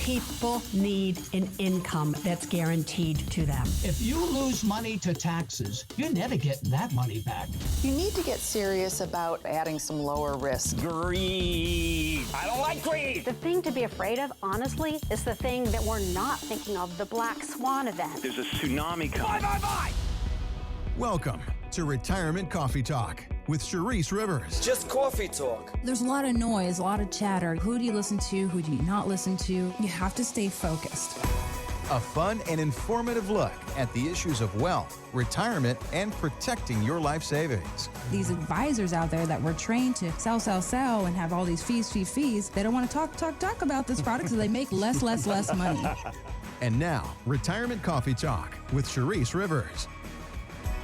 People need an income that's guaranteed to them. If you lose money to taxes, you're never getting that money back. You need to get serious about adding some lower risk. Greed. I don't like greed. The thing to be afraid of, honestly, is the thing that we're not thinking of, the black swan event. There's a tsunami coming. Bye. Welcome to Retirement Coffee Talk with Charisse Rivers. Just coffee talk. There's a lot of noise, a lot of chatter. Who do you listen to? Who do you not listen to? You have to stay focused. A fun and informative look at the issues of wealth, retirement, and protecting your life savings. These advisors out there that were trained to sell, and have all these fees. They don't want to talk about this product, so they make less money. And now, Retirement Coffee Talk with Charisse Rivers.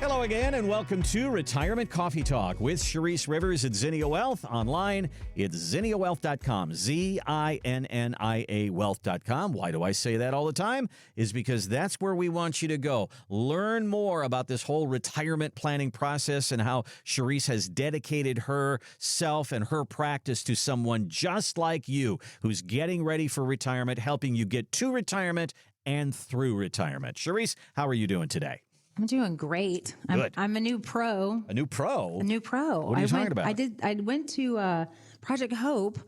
Hello again, and welcome to Retirement Coffee Talk with Charisse Rivers at Zinnia Wealth. Online, it's zinniawealth.com, Zinnia wealth.com. Why do I say that all the time? Is because that's where we want you to go. Learn more about this whole retirement planning process and how Charisse has dedicated herself and her practice to someone just like you who's getting ready for retirement, helping you get to retirement and through retirement. Charisse, how are you doing today? I'm doing great. I'm a new pro. A new pro? A new pro. What are you talking about? I went to Project Hope,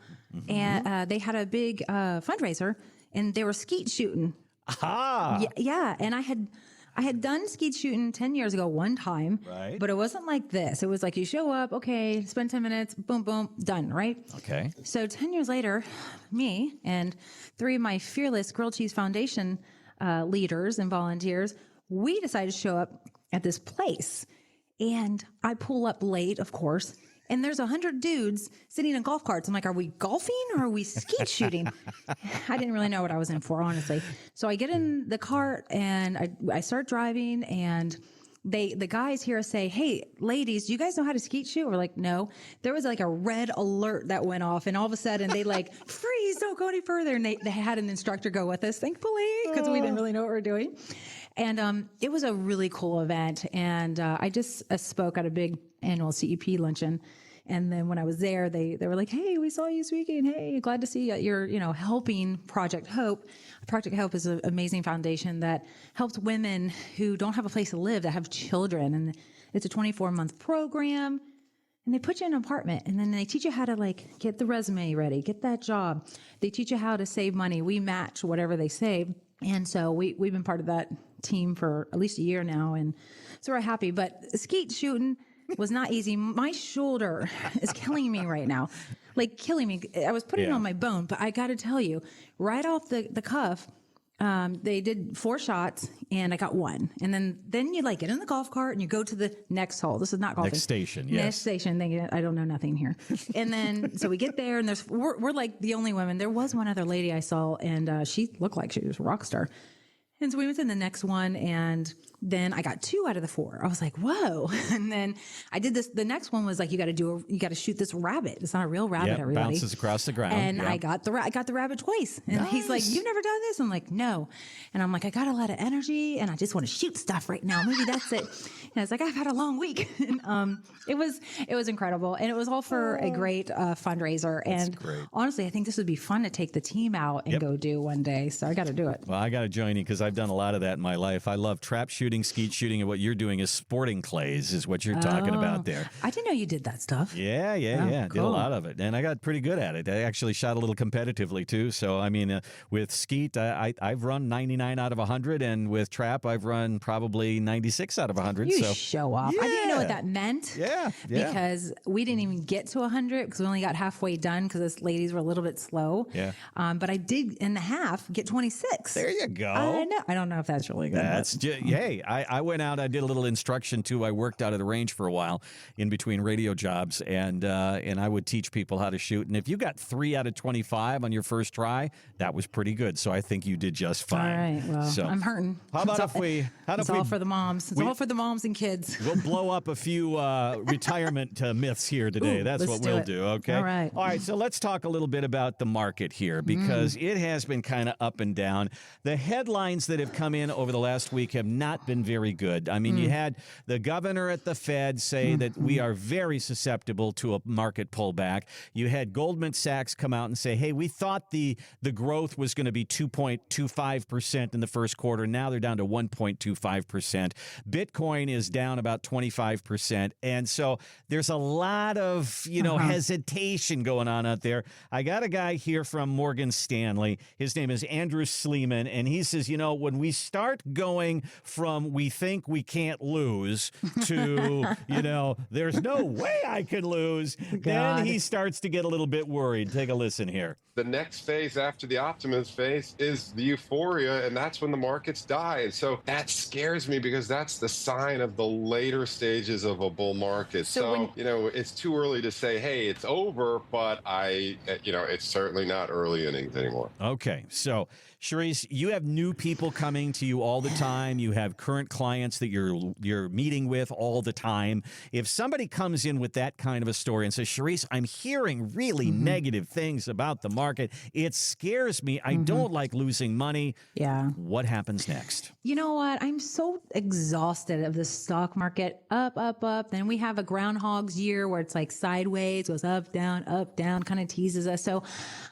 and they had a big fundraiser, and they were skeet shooting. Aha! Yeah, and I had done skeet shooting 10 years ago one time, right? But it wasn't like this. It was like you show up, okay, spend 10 minutes, boom, boom, done, right? Okay. So 10 years later, me and 3 of my Fearless Grilled Cheese Foundation leaders and volunteers, we decided to show up at this place, and I pull up late, of course, and there's 100 dudes sitting in golf carts. I'm like, are we golfing or are we skeet shooting? I didn't really know what I was in for, honestly. So I get in the cart and I start driving, and the guys here say, hey, ladies, do you guys know how to skeet shoot? We're like, no. There was like a red alert that went off, and all of a sudden they like, freeze, don't go any further. And they had an instructor go with us, thankfully, because we didn't really know what we were doing. And it was a really cool event. And I just spoke at a big annual CEP luncheon. And then when I was there, they were like, hey, we saw you speaking. Hey, glad to see you're, helping Project Hope. Project Hope is an amazing foundation that helps women who don't have a place to live, that have children. And it's a 24-month program. And they put you in an apartment, and then they teach you how to get the resume ready, get that job. They teach you how to save money. We match whatever they save. And so we've been part of that team for at least a year now. And so we're happy, but skeet shooting was not easy. My shoulder is killing me right now, killing me. I was putting it on my bone, but I got to tell you, right off the cuff, they did 4 shots and I got 1. And then you get in the golf cart and you go to the next hole. This is not golfing. Next station. Yes. Next station. I don't know nothing here. And then, so we get there and we're like the only women. There was one other lady I saw, and she looked like she was a rock star. And so we went to the next one, and then I got 2 out of the 4. I was like, whoa. And then I did this. The next one was like, you got to shoot this rabbit. It's not a real rabbit, everybody. Bounces across the ground. And I got the rabbit twice. And he's like, you've never done this? I'm like, no. And I'm like, I got a lot of energy and I just want to shoot stuff right now. Maybe that's it. And it's like, I've had a long week. And, it was incredible. And it was all for a great fundraiser. That's and great. Honestly, I think this would be fun to take the team out and go do one day. So I got to do it. Well, I got to join you because I've done a lot of that in my life. I love trap shooting, skeet shooting, and what you're doing is sporting clays is what you're talking about there. I didn't know you did that stuff. Yeah. Cool. Did a lot of it. And I got pretty good at it. I actually shot a little competitively too. So, with skeet, I've run 99 out of 100. And with trap, I've run probably 96 out of 100. You show off. Yeah. I didn't know what that meant. Yeah. Because we didn't even get to 100 because we only got halfway done because those ladies were a little bit slow. Yeah. But I did in the half get 26. There you go. I know. I don't know if that's really good. Hey, I went out, I did a little instruction too. I worked out at the range for a while in between radio jobs, and I would teach people how to shoot. And if you got 3 out of 25 on your first try, that was pretty good. So I think you did just fine. All right. Well, I'm hurting. How about it's all for the moms. It's all for the moms and kids. We'll blow up a few retirement myths here today. That's what we'll do. Okay. All right. All right. So let's talk a little bit about the market here because it has been kind of up and down. The headlines news that have come in over the last week have not been very good. I mean, you had the governor at the Fed say that we are very susceptible to a market pullback. You had Goldman Sachs come out and say, hey, we thought the growth was going to be 2.25% in the first quarter. Now they're down to 1.25%. Bitcoin is down about 25%. And so there's a lot of, hesitation going on out there. I got a guy here from Morgan Stanley. His name is Andrew Sleeman, and he says, when we start going from we think we can't lose to, there's no way I could lose, then he starts to get a little bit worried. Take a listen here. The next phase after the optimism phase is the euphoria, and that's when the markets die. And so that scares me because that's the sign of the later stages of a bull market. So it's too early to say, hey, it's over, but it's certainly not early innings anymore. Okay. So, Charisse, you have new people coming to you all the time. You have current clients that you're meeting with all the time. If somebody comes in with that kind of a story and says, Charisse, I'm hearing really negative things about the market. It scares me. I don't like losing money. Yeah. What happens next? You know what? I'm so exhausted of the stock market. Up, up, up. Then we have a groundhog's year where it's like sideways, goes up, down, kind of teases us. So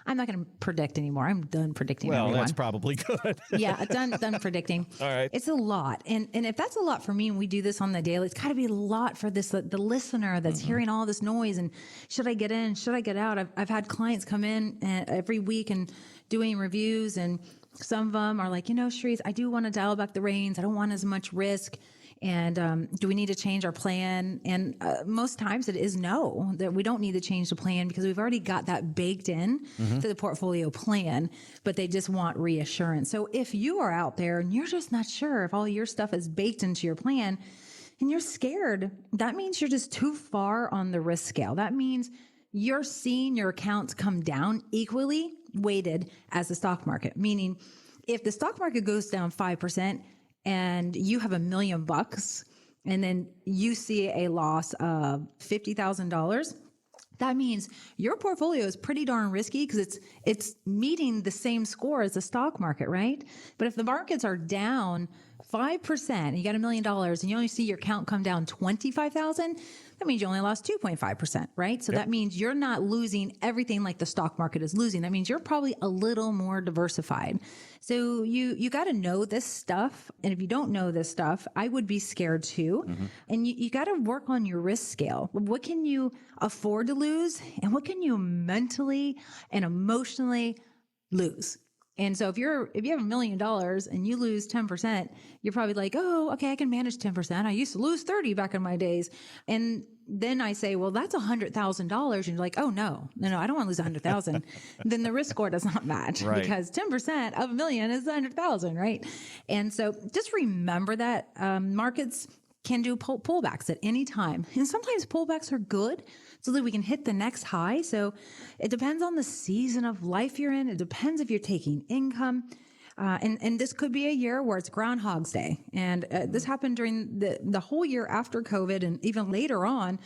I'm not going to predict anymore. I'm done predicting. Well, everyone. That's probably good. Yeah, done predicting. All right. It's a lot. And if that's a lot for me and we do this on the daily, it's got to be a lot for the listener that's hearing all this noise. And should I get in? Should I get out? I've had clients come in every week and doing reviews, and some of them are like, Charisse, I do want to dial back the reins. I don't want as much risk. And do we need to change our plan? And most times it is no, that we don't need to change the plan because we've already got that baked in to the portfolio plan, but they just want reassurance. So if you are out there and you're just not sure if all your stuff is baked into your plan and you're scared, that means you're just too far on the risk scale. That means you're seeing your accounts come down equally weighted as the stock market, meaning if the stock market goes down 5%, and you have $1 million and then you see a loss of $50,000, that means your portfolio is pretty darn risky because it's meeting the same score as the stock market, right? But if the markets are down 5% and you got $1 million and you only see your count come down 25,000, that means you only lost 2.5%, right? So that means you're not losing everything like the stock market is losing. That means you're probably a little more diversified. So you got to know this stuff. And if you don't know this stuff, I would be scared too. And you got to work on your risk scale. What can you afford to lose? And what can you mentally and emotionally lose? And so if you have $1 million and you lose 10%, you're probably like, oh, okay, I can manage 10%. I used to lose 30 back in my days. And then I say, well, that's $100,000. And you're like, oh no, I don't want to lose 100,000. Then the risk score does not match because 10% of $1 million is 100,000, right? And so just remember that markets can do pullbacks at any time. And sometimes pullbacks are good so that we can hit the next high. So it depends on the season of life you're in. It depends if you're taking income. And this could be a year where it's Groundhog's Day. And this happened during the whole year after COVID and even later on.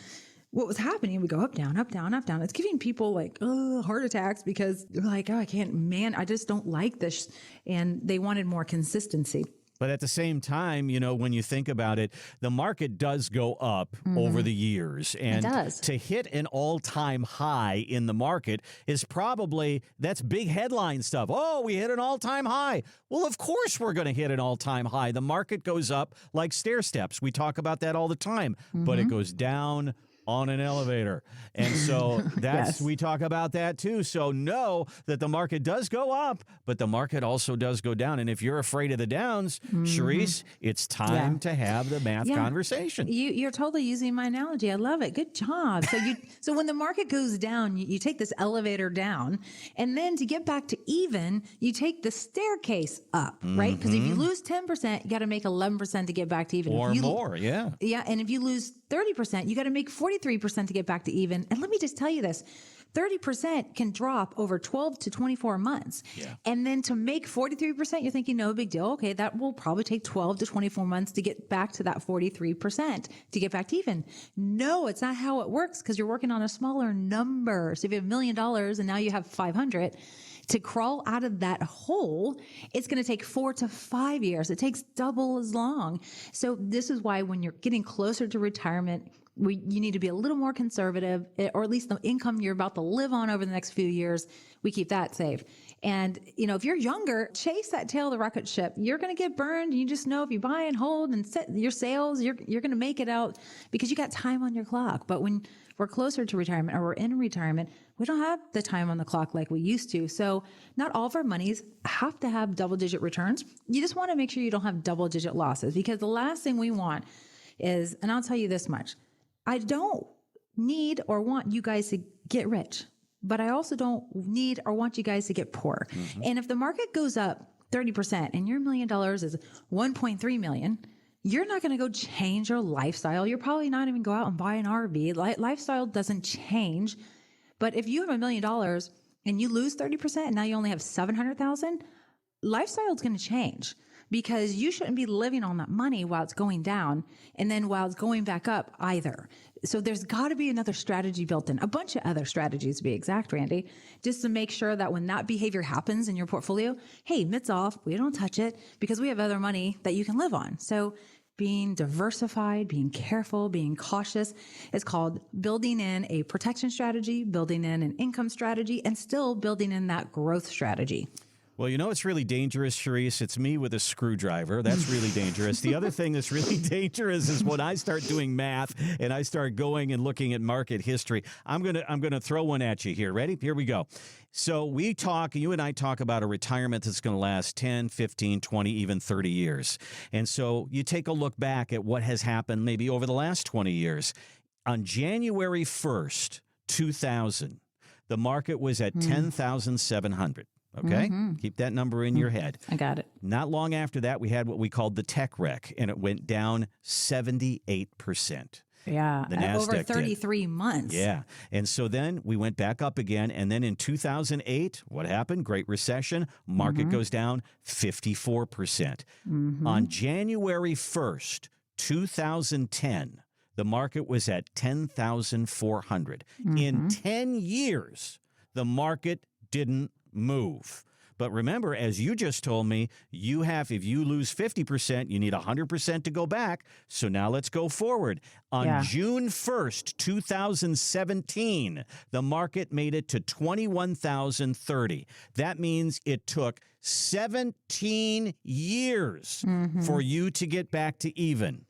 What was happening, we go up, down, up, down, up, down. It's giving people like heart attacks because they're like, oh, I just don't like this. And they wanted more consistency. But at the same time, when you think about it, the market does go up over the years. And it does. To hit an all-time high in the market is that's big headline stuff. Oh, we hit an all-time high. Well, of course we're going to hit an all-time high. The market goes up like stair steps. We talk about that all the time. But it goes down on an elevator. And so we talk about that too. So know that the market does go up, but the market also does go down. And if you're afraid of the downs, Charisse, it's time to have the math conversation. You're totally using my analogy. I love it. Good job. So when the market goes down, you take this elevator down, and then to get back to even, you take the staircase up, right? Because if you lose 10%, you got to make 11% to get back to even. Or more, yeah. Yeah, and if you lose 30%, you got to make 43% to get back to even. And let me just tell you this. 30% can drop over 12 to 24 months. Yeah. And then to make 43%, you're thinking, no big deal. Okay, that will probably take 12 to 24 months to get back to that 43%, to get back to even. No, it's not how it works because you're working on a smaller number. So if you have $1 million and now you have 500, To crawl out of that hole, it's going to take 4 to 5 years. It takes double as long. So this is why when you're getting closer to retirement, you need to be a little more conservative, or at least the income you're about to live on over the next few years, we keep that safe. And, if you're younger, chase that tail of the rocket ship. You're going to get burned. You just know if you buy and hold and set your sales, you're going to make it out because you got time on your clock. But when we're closer to retirement or we're in retirement, we don't have the time on the clock like we used to. So not all of our monies have to have double-digit returns. You just want to make sure you don't have double-digit losses, because the last thing we want is, and I'll tell you this much, I don't need or want you guys to get rich, but I also don't need or want you guys to get poor. Mm-hmm. And if the market goes up 30% and your $1 million is 1.3 million, you're not going to go change your lifestyle. You're probably not even go out and buy an RV. Lifestyle doesn't change. But if you have $1 million and you lose 30% and now you only have 700,000, lifestyle is going to change, because you shouldn't be living on that money while it's going down and then while it's going back up either. So there's got to be another strategy built in, a bunch of other strategies to be exact, Randy, just to make sure that when that behavior happens in your portfolio, hey, mitts off, we don't touch it because we have other money that you can live on. So being diversified, being careful, being cautious is called building in a protection strategy, building in an income strategy, and still building in that growth strategy. Well, it's really dangerous, Charisse. It's me with a screwdriver. That's really dangerous. The other thing that's really dangerous is when I start doing math and I start going and looking at market history. I'm gonna throw one at you here. Ready? Here we go. So you and I talk about a retirement that's going to last 10, 15, 20, even 30 years. And so you take a look back at what has happened maybe over the last 20 years. On January 1st, 2000, the market was at 10,700. Okay? Mm-hmm. Keep that number in your head. I got it. Not long after that, we had what we called the tech wreck, and it went down 78%. Yeah, the NASDAQ over 33 months. Yeah. And so then we went back up again. And then in 2008, what happened? Great Recession. Market goes down 54%. Mm-hmm. On January 1st, 2010, the market was at 10,400. In 10 years, the market didn't move. But remember, as you just told me, if you lose 50%, you need 100% to go back. So now let's go forward. On June 1st, 2017, the market made it to 21,030. That means it took 17 years for you to get back to even.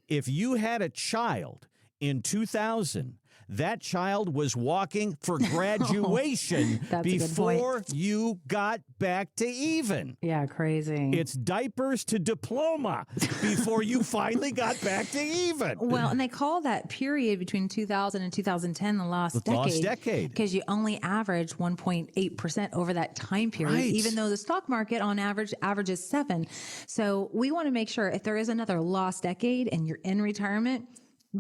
If you had a child in 2000, that child was walking for graduation before you got back to even. Yeah, crazy. It's diapers to diploma before you finally got back to even. Well, and they call that period between 2000 and 2010 the lost decade. Because you only average 1.8% over that time period, even though the stock market on average averages 7%. So we want to make sure if there is another lost decade and you're in retirement,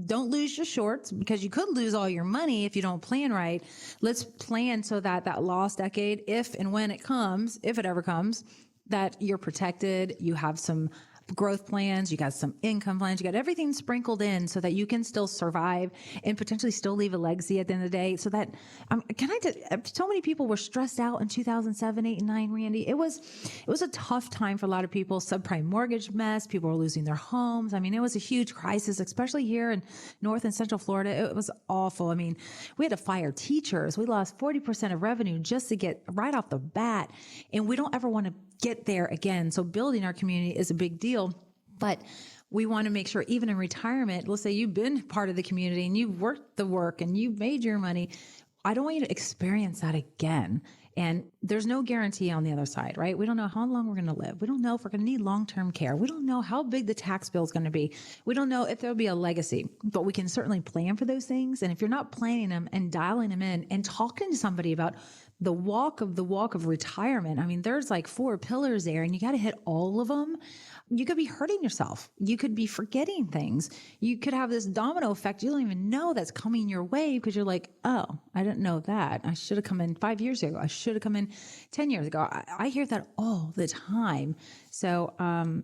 don't lose your shorts, because you could lose all your money if you don't plan right. Let's plan so that lost decade, if and when it comes, if it ever comes, that you're protected, you have some growth plans, you got some income plans, you got everything sprinkled in so that you can still survive and potentially still leave a legacy at the end of the day. So that, so many people were stressed out in 2007, 8, and 9, Randy. It was a tough time for a lot of people. Subprime mortgage mess, people were losing their homes. I mean, it was a huge crisis, especially here in North and Central Florida. It was awful. I mean, we had to fire teachers. We lost 40% of revenue just to get right off the bat. And we don't ever want to get there again. So building our community is a big deal, but we want to make sure even in retirement, let's say you've been part of the community and you've worked the work and you've made your money. I don't want you to experience that again. And there's no guarantee on the other side, right? We don't know how long we're going to live. We don't know if we're going to need long-term care. We don't know how big the tax bill is going to be. We don't know if there'll be a legacy, but we can certainly plan for those things. And if you're not planning them and dialing them in and talking to somebody about the walk of retirement, I mean, there's like 4 pillars there and you got to hit all of them. You could be hurting yourself. You could be forgetting things. You could have this domino effect. You don't even know that's coming your way because you're like, oh, I didn't know that. I should have come in 5 years ago. I should have come in 10 years ago. I hear that all the time. So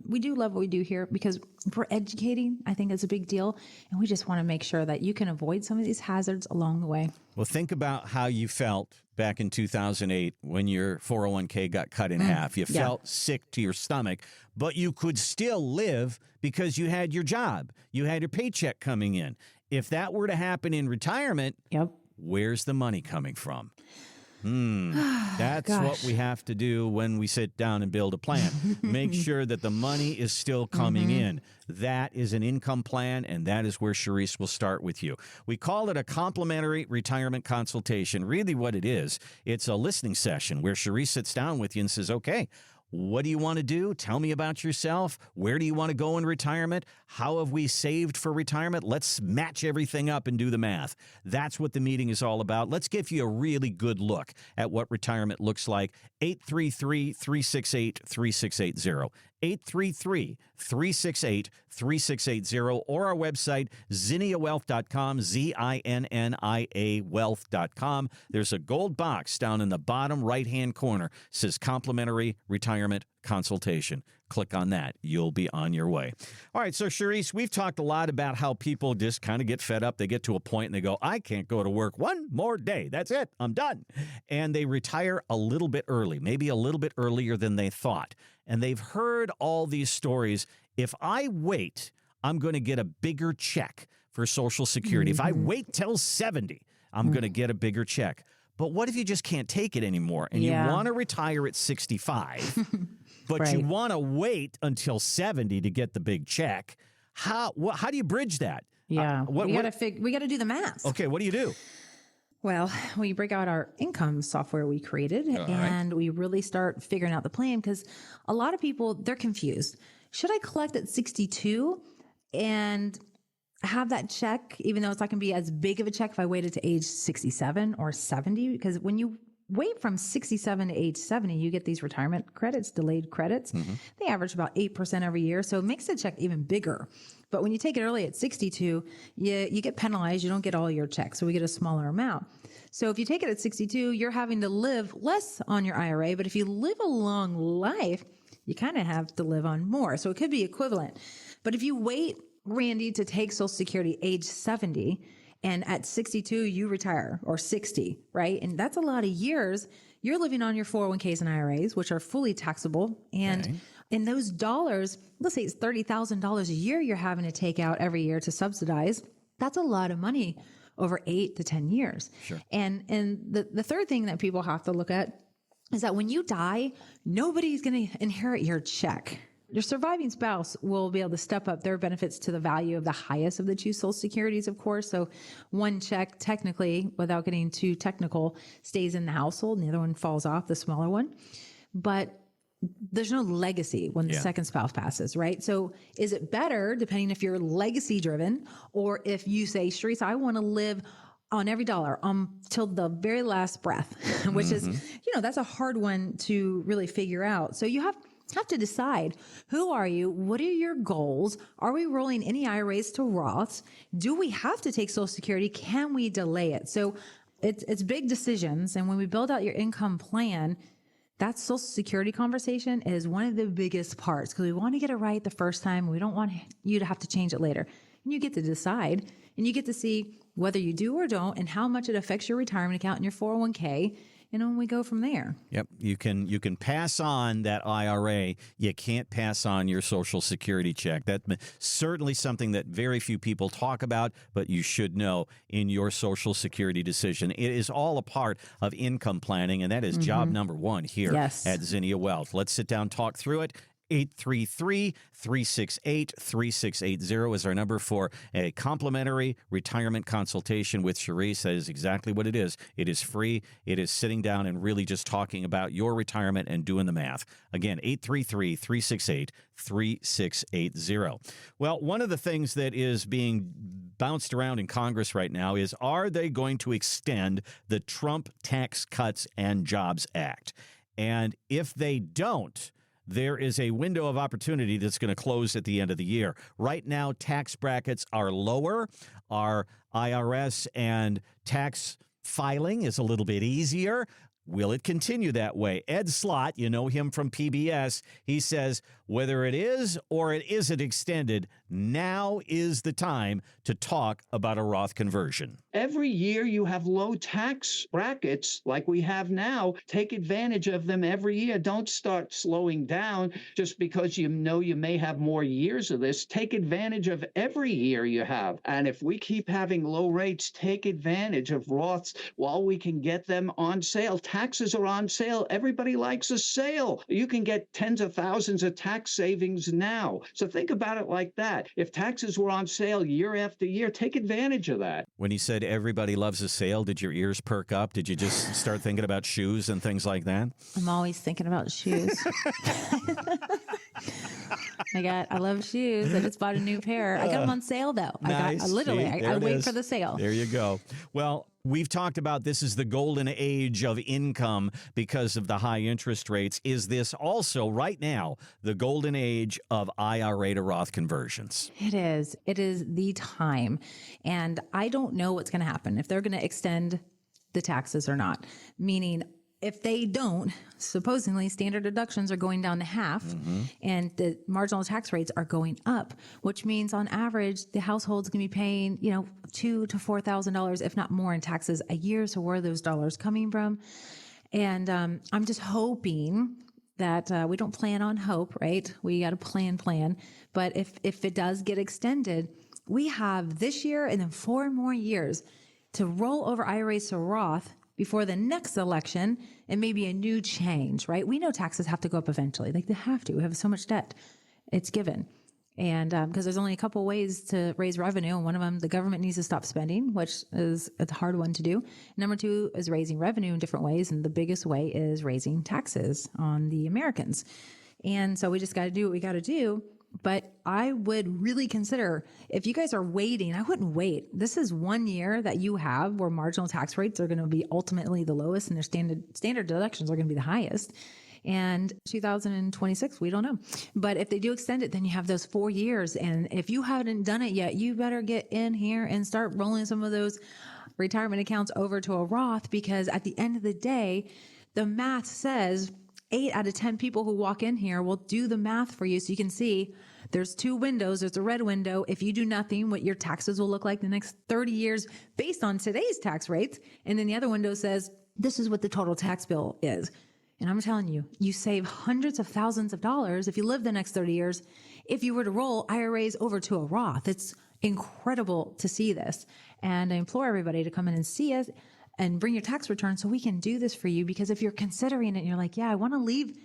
we do love what we do here because we're educating. I think it's a big deal. And we just want to make sure that you can avoid some of these hazards along the way. Well, think about how you felt back in 2008 when your 401k got cut in half. You felt sick to your stomach, but you could still live because you had your job. You had your paycheck coming in. If that were to happen in retirement, where's the money coming from? That's what we have to do when we sit down and build a plan. Make sure that the money is still coming in. That is an income plan, and that is where Charisse will start with you. We call it a complimentary retirement consultation. Really what it is, it's a listening session where Charisse sits down with you and says, okay, what do you want to do? Tell me about yourself. Where do you want to go in retirement? How have we saved for retirement? Let's match everything up and do the math. That's what the meeting is all about. Let's give you a really good look at what retirement looks like. 833-368-3680. 833-368-3680 or our website, zinniawealth.com, Zinnia wealth.com. There's a gold box down in the bottom right-hand corner. It says complimentary retirement consultation. Click on that. You'll be on your way. All right, so Charisse, we've talked a lot about how people just kind of get fed up. They get to a point and they go, I can't go to work one more day. That's it. I'm done. And they retire a little bit early, maybe a little bit earlier than they thought. And they've heard all these stories. If I wait, I'm going to get a bigger check for Social Security. If I wait till 70, I'm going to get a bigger check. But what if you just can't take it anymore and you want to retire at 65, but you want to wait until 70 to get the big check? How do you bridge that? We got to do the math. Okay, what do you do? Well, we break out our income software we created and we really start figuring out the plan because a lot of people, they're confused. Should I collect at 62 and have that check, even though it's not going to be as big of a check if I waited to age 67 or 70? Because when you wait from 67 to age 70, you get these retirement credits, delayed credits. They average about 8% every year. So it makes the check even bigger. But when you take it early at 62, you get penalized. You don't get all your checks. So we get a smaller amount. So if you take it at 62, you're having to live less on your IRA. But if you live a long life, you kind of have to live on more. So it could be equivalent. But if you wait, Randy, to take Social Security age 70, and at 62, you retire, or 60, right? And that's a lot of years. You're living on your 401ks and IRAs, which are fully taxable. And in those dollars, let's say it's $30,000 a year you're having to take out every year to subsidize. That's a lot of money over 8 to 10 years. Sure. And the third thing that people have to look at is that when you die, nobody's going to inherit your check. Your surviving spouse will be able to step up their benefits to the value of the highest of the two Social Securities, of course. So one check, technically, without getting too technical, stays in the household and the other one falls off, the smaller one. But there's no legacy when the second spouse passes, right? So is it better, depending if you're legacy driven, or if you say, Charisse, I want to live on every dollar till the very last breath, which is, that's a hard one to really figure out. So you have to decide, who are you? What are your goals? Are we rolling any IRAs to Roths? Do we have to take Social Security? Can we delay it? So it's big decisions. And when we build out your income plan, that Social Security conversation is one of the biggest parts because we want to get it right the first time. We don't want you to have to change it later. And you get to decide and you get to see whether you do or don't and how much it affects your retirement account and your 401k. And then we go from there. Yep. You can pass on that IRA. You can't pass on your Social Security check. That's certainly something that very few people talk about, but you should know in your Social Security decision. It is all a part of income planning, and that is job number one here at Zinnia Wealth. Let's sit down, talk through it. 833-368-3680 is our number for a complimentary retirement consultation with Charisse. That is exactly what it is. It is free. It is sitting down and really just talking about your retirement and doing the math. Again, 833-368-3680. Well, one of the things that is being bounced around in Congress right now is, are they going to extend the Trump Tax Cuts and Jobs Act? And if they don't, there is a window of opportunity that's going to close at the end of the year. Right now, tax brackets are lower. Our IRS and tax filing is a little bit easier. Will it continue that way? Ed Slott, you know him from PBS, he says whether it is or it isn't extended, now is the time to talk about a Roth conversion. Every year you have low tax brackets like we have now. Take advantage of them every year. Don't start slowing down just because you know you may have more years of this. Take advantage of every year you have. And if we keep having low rates, take advantage of Roths while we can get them on sale. Taxes are on sale. Everybody likes a sale. You can get tens of thousands of tax savings now. So think about it like that. If taxes were on sale year after year, take advantage of that. When he said everybody loves a sale, did your ears perk up? Did you just start thinking about shoes and things like that? I'm always thinking about shoes. I love shoes. I just bought a new pair. I got them on sale though. Nice. I wait for the sale. There you go. Well, we've talked about this is the golden age of income because of the high interest rates. Is this also right now the golden age of IRA to Roth conversions? It is. It is the time. And I don't know what's going to happen if they're going to extend the taxes or not. Meaning, if they don't, supposedly standard deductions are going down to half and the marginal tax rates are going up, which means on average, the household's going to be paying, $2,000 to $4,000, if not more in taxes a year. So where are those dollars coming from? And I'm just hoping that we don't plan on hope, right? We got to plan. But if it does get extended, we have this year and then 4 more years to roll over IRAs to Roth before the next election and maybe a new change, right? We know taxes have to go up eventually. Like they have to. We have so much debt. It's given. And because there's only a couple ways to raise revenue. And one of them, the government needs to stop spending, which is a hard one to do. Number 2 is raising revenue in different ways. And the biggest way is raising taxes on the Americans. And so we just got to do what we got to do. But I would really consider, if you guys are waiting, I wouldn't wait. This is 1 year that you have where marginal tax rates are going to be ultimately the lowest and their standard deductions are going to be the highest. And 2026, we don't know. But if they do extend it, then you have those 4 years. And if you haven't done it yet, you better get in here and start rolling some of those retirement accounts over to a Roth, because at the end of the day, the math says 8 out of 10 people who walk in here will do the math for you. So you can see there's 2 windows. There's a red window. If you do nothing, what your taxes will look like the next 30 years based on today's tax rates. And then the other window says, this is what the total tax bill is. And I'm telling you, you save hundreds of thousands of dollars if you live the next 30 years, if you were to roll IRAs over to a Roth. It's incredible to see this. And I implore everybody to come in and see us and bring your tax return so we can do this for you. Because if you're considering it and you're like, yeah, I want to leave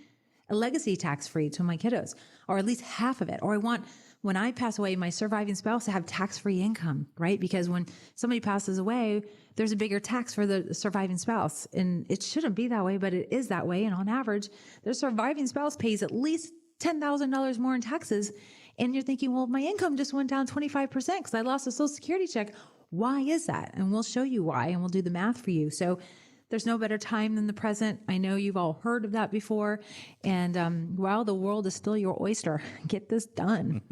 a legacy tax-free to my kiddos, or at least half of it, or I want, when I pass away, my surviving spouse to have tax-free income, right? Because when somebody passes away, there's a bigger tax for the surviving spouse. And it shouldn't be that way, but it is that way. And on average, the surviving spouse pays at least $10,000 more in taxes. And you're thinking, well, my income just went down 25% because I lost a Social Security check. Why is that? And we'll show you why, and we'll do the math for you. So there's no better time than the present. I know you've all heard of that before. And while the world is still your oyster, get this done.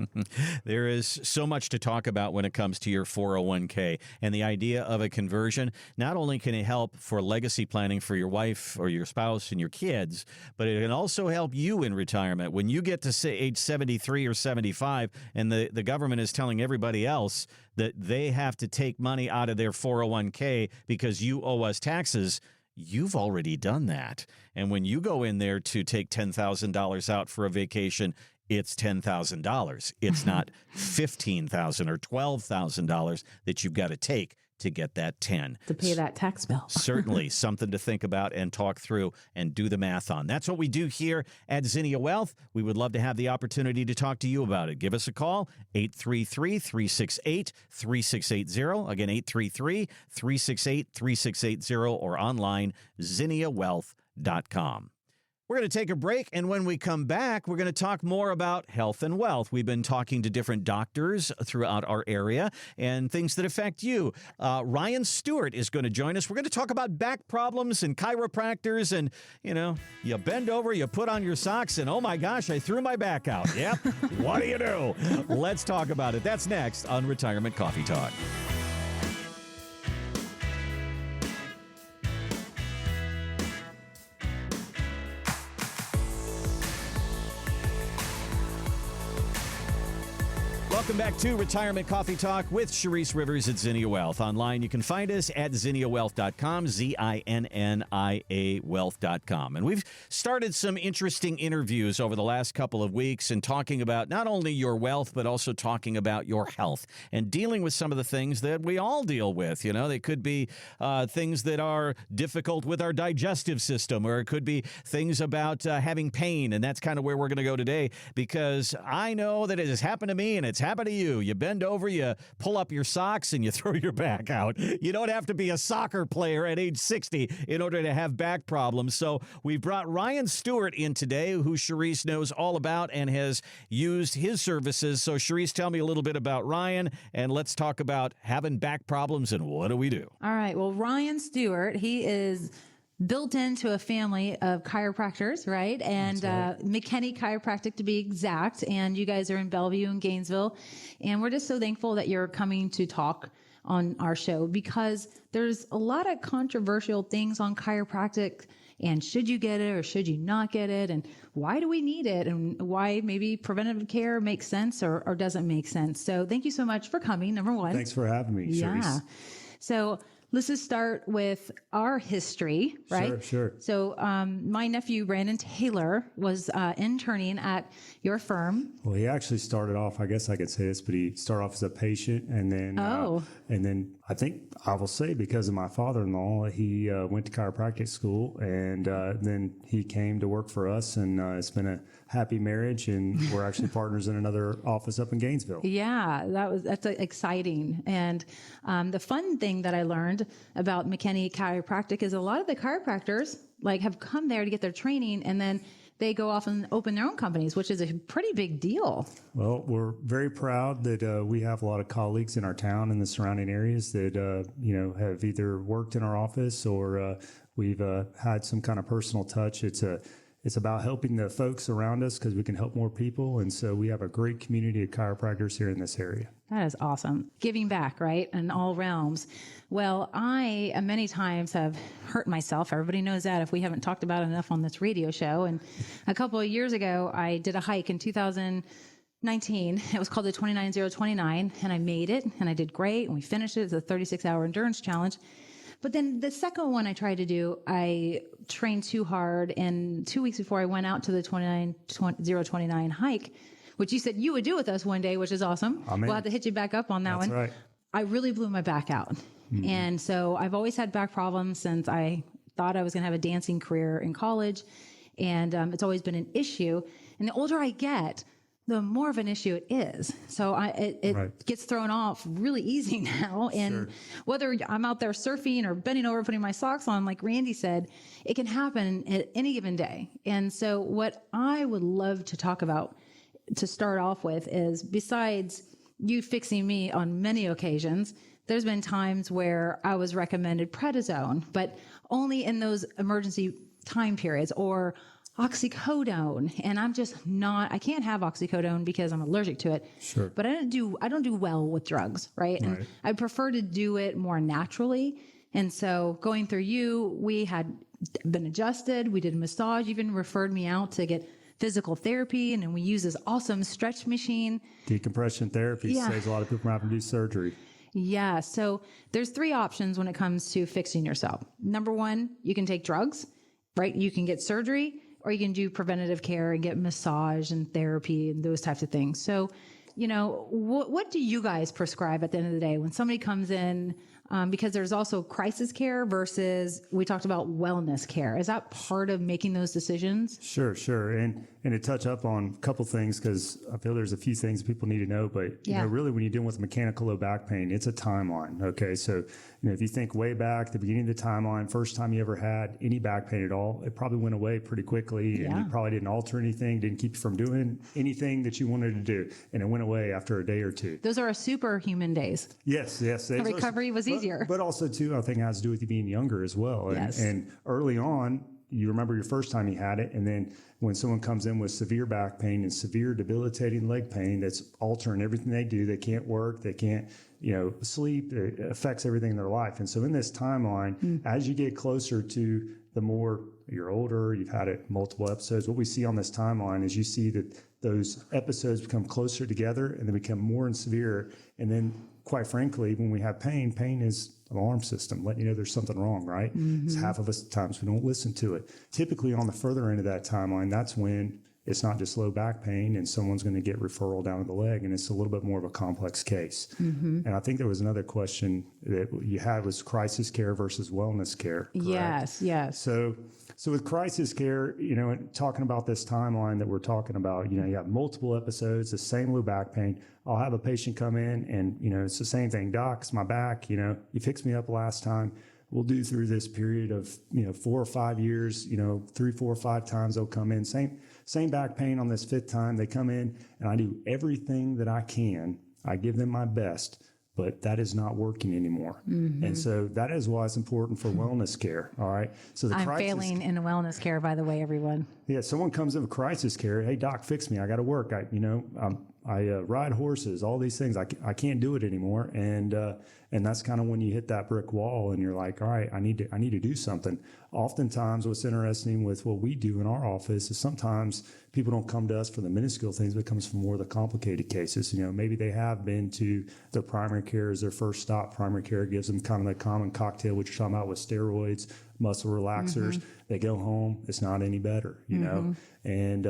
There is so much to talk about when it comes to your 401k. And the idea of a conversion, not only can it help for legacy planning for your wife or your spouse and your kids, but it can also help you in retirement. When you get to say age 73 or 75 and the government is telling everybody else that they have to take money out of their 401k because you owe us taxes, you've already done that. And when you go in there to take $10,000 out for a vacation, it's $10,000. It's not $15,000 or $12,000 that you've got to take to get that 10. To pay that tax bill. Certainly something to think about and talk through and do the math on. That's what we do here at Zinnia Wealth. We would love to have the opportunity to talk to you about it. Give us a call, 833-368-3680. Again, 833-368-3680 or online, zinniawealth.com. We're going to take a break, and when we come back, we're going to talk more about health and wealth. We've been talking to different doctors throughout our area and things that affect you. Ryan Stewart is going to join us. We're going to talk about back problems and chiropractors, and, you bend over, you put on your socks, and oh my gosh, I threw my back out. Yep. What do you do? Let's talk about it. That's next on Retirement Coffee Talk. Welcome back to Retirement Coffee Talk with Sharice Rivers at Zinnia Wealth. Online, you can find us at zinniawealth.com, ZINNIA wealth.com. And we've started some interesting interviews over the last couple of weeks and talking about not only your wealth, but also talking about your health and dealing with some of the things that we all deal with. You know, they could be things that are difficult with our digestive system, or it could be things about having pain. And that's kind of where we're going to go today, because I know that it has happened to me and it's happened to you. You bend over, you pull up your socks, and you throw your back out. You don't have to be a soccer player at age 60 in order to have back problems. So we've brought Ryan Stewart in today, who Sharice knows all about and has used his services. So Sharice, tell me a little bit about Ryan, and let's talk about having back problems and what do we do? All right. Well, Ryan Stewart, he is built into a family of chiropractors, right? And McKinney Chiropractic, to be exact. And you guys are in Bellevue and Gainesville. And we're just so thankful that you're coming to talk on our show, because there's a lot of controversial things on chiropractic. And should you get it or should you not get it? And why do we need it? And why maybe preventative care makes sense or doesn't make sense. So thank you so much for coming, number one. Thanks for having me, Sharice. Yeah. So let's just start with our history, right? Sure. So my nephew, Brandon Taylor, was interning at your firm. Well, he actually started off, I guess I could say this, but he started off as a patient, and then I think I will say, because of my father-in-law, he went to chiropractic school, and then he came to work for us, and it's been a happy marriage, and we're actually partners in another office up in Gainesville. Yeah, that's exciting. And the fun thing that I learned about McKinney Chiropractic is a lot of the chiropractors have come there to get their training, and then they go off and open their own companies, which is a pretty big deal. Well, we're very proud that we have a lot of colleagues in our town and the surrounding areas that have either worked in our office or we've had some kind of personal touch. It's about helping the folks around us, because we can help more people. And so we have a great community of chiropractors here in this area. That is awesome. Giving back, right? In all realms. Well, I many times have hurt myself. Everybody knows that if we haven't talked about it enough on this radio show. And a couple of years ago, I did a hike in 2019. It was called the 29029, and I made it, and I did great. And we finished it. It's a 36-hour endurance challenge. But then the second one I tried to do, I trained too hard. And 2 weeks before I went out to the 29029 hike, which you said you would do with us one day, which is awesome. We'll have to hit you back up on that one. That's right. I really blew my back out. Mm-hmm. And so I've always had back problems since I thought I was going to have a dancing career in college. And it's always been an issue. And the older I get, the more of an issue it is. So it gets thrown off really easy now. And whether I'm out there surfing or bending over, putting my socks on, like Randy said, it can happen at any given day. And so what I would love to talk about to start off with is, besides you fixing me on many occasions, there's been times where I was recommended prednisone, but only in those emergency time periods, or oxycodone. And I'm just not, I can't have oxycodone because I'm allergic to it. Sure. But I don't do well with drugs, right? And I prefer to do it more naturally. And so going through you, we had been adjusted. We did a massage, even referred me out to get physical therapy. And then we use this awesome stretch machine. Decompression therapy saves a lot of people from having to do surgery. Yeah. So there's 3 options when it comes to fixing yourself. Number 1, you can take drugs, right? You can get surgery, or you can do preventative care and get massage and therapy and those types of things. So, what do you guys prescribe at the end of the day when somebody comes in? Because there's also crisis care versus, we talked about wellness care. Is that part of making those decisions? Sure. And to touch up on a couple things, because I feel there's a few things people need to know, but really when you're dealing with mechanical low back pain, it's a timeline. Okay. So, if you think way back, the beginning of the timeline, first time you ever had any back pain at all, it probably went away pretty quickly, and you probably didn't alter anything, didn't keep you from doing anything that you wanted to do. And it went away after a day or two. Those are superhuman days. Yes. The recovery was easier. But also too, I think it has to do with you being younger as well. And early on, you remember your first time you had it. And then when someone comes in with severe back pain and severe debilitating leg pain that's altering everything they do, they can't work, they can't, sleep, it affects everything in their life. And so in this timeline, as you get closer to the more you're older, you've had it multiple episodes. What we see on this timeline is you see that those episodes become closer together and they become more and severe. And then, quite frankly, when we have pain, pain is an alarm system letting you know there's something wrong, right? It's half of us at times we don't listen to it. Typically on the further end of that timeline, that's when it's not just low back pain and someone's going to get referral down to the leg, and it's a little bit more of a complex case. And I think there was another question that you had was crisis care versus wellness care. Correct? Yes. So with crisis care, and talking about this timeline that we're talking about, you have multiple episodes, the same low back pain. I'll have a patient come in and, it's the same thing. Doc, it's my back, you fixed me up last time. We'll do through this period of, 4 or 5 years, 3, 4, 5 times they'll come in. Same back pain on this 5th time. They come in and I do everything that I can. I give them my best, but that is not working anymore. And so that is why it's important for wellness care. All right. So I'm failing in wellness care, by the way, everyone. Yeah. Someone comes in with crisis care. Hey, doc, fix me. I got to work. I ride horses, all these things. I can't do it anymore. And that's kind of when you hit that brick wall and you're like, all right, I need to do something. Oftentimes what's interesting with what we do in our office is sometimes people don't come to us for the minuscule things, but it comes from more of the complicated cases. Maybe they have been to their primary care as their first stop. Primary care gives them kind of the common cocktail, which you're talking about with steroids, muscle relaxers. They go home, it's not any better, know. And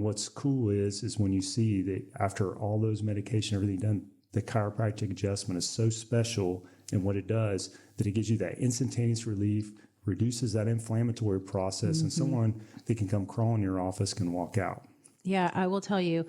what's cool is when you see that after all those medication, everything done, the chiropractic adjustment is so special in what it does that it gives you that instantaneous relief, reduces that inflammatory process, and someone that can come crawl in your office can walk out. Yeah, I will tell you,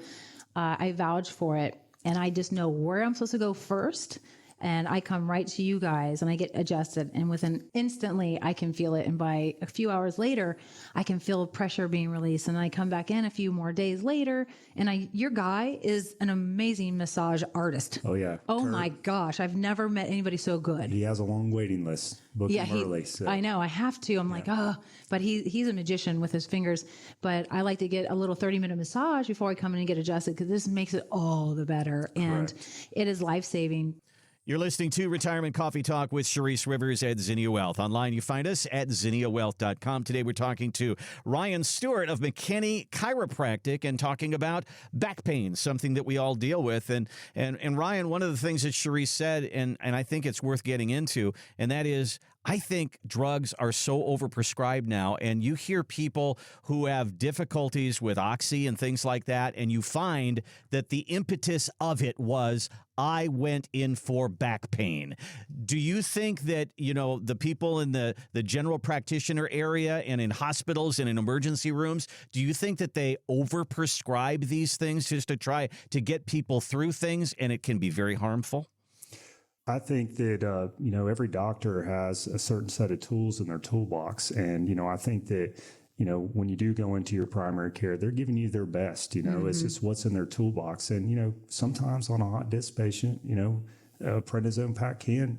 I vouch for it, and I just know where I'm supposed to go first. And I come right to you guys and I get adjusted, and instantly I can feel it. And by a few hours later, I can feel pressure being released. And I come back in a few more days later, and your guy is an amazing massage artist. Oh yeah. Oh my gosh. I've never met anybody so good. He has a long waiting list. Book him early. So. I know I have to. I'm like, but he's a magician with his fingers. But I like to get a little 30-minute massage before I come in and get adjusted, because this makes it all the better. And it is life-saving. You're listening to Retirement Coffee Talk with Sharice Rivers at Zinnia Wealth. Online, you find us at zinniawealth.com. Today, we're talking to Ryan Stewart of McKinney Chiropractic and talking about back pain, something that we all deal with. And Ryan, one of the things that Sharice said, and I think it's worth getting into, and that is, I think drugs are so overprescribed now, and you hear people who have difficulties with Oxy and things like that, and you find that the impetus of it was, I went in for back pain. Do you think that, the people in the general practitioner area and in hospitals and in emergency rooms, do you think that they overprescribe these things just to try to get people through things, and it can be very harmful? I think that, every doctor has a certain set of tools in their toolbox. And, I think that, when you do go into your primary care, they're giving you their best, it's just what's in their toolbox. And, sometimes on a hot disc patient, a prednisone pack can,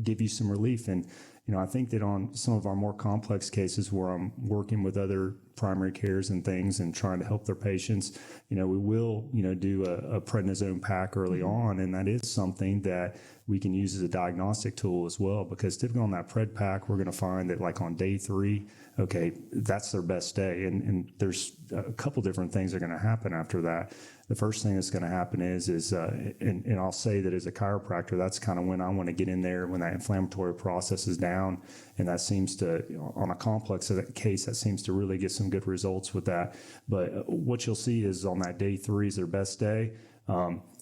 give you some relief. And, I think that on some of our more complex cases where I'm working with other primary cares and things and trying to help their patients, we will, do a prednisone pack early on. And that is something that we can use as a diagnostic tool as well, because typically on that pred pack, we're going to find that like on day 3, okay, that's their best day. And there's a couple different things that are going to happen after that. The first thing that's going to happen is and I'll say that as a chiropractor, that's kind of when I want to get in there, when that inflammatory process is down. And that seems to, on a complex case, that seems to really get some good results with that. But what you'll see is on that day 3 is their best day.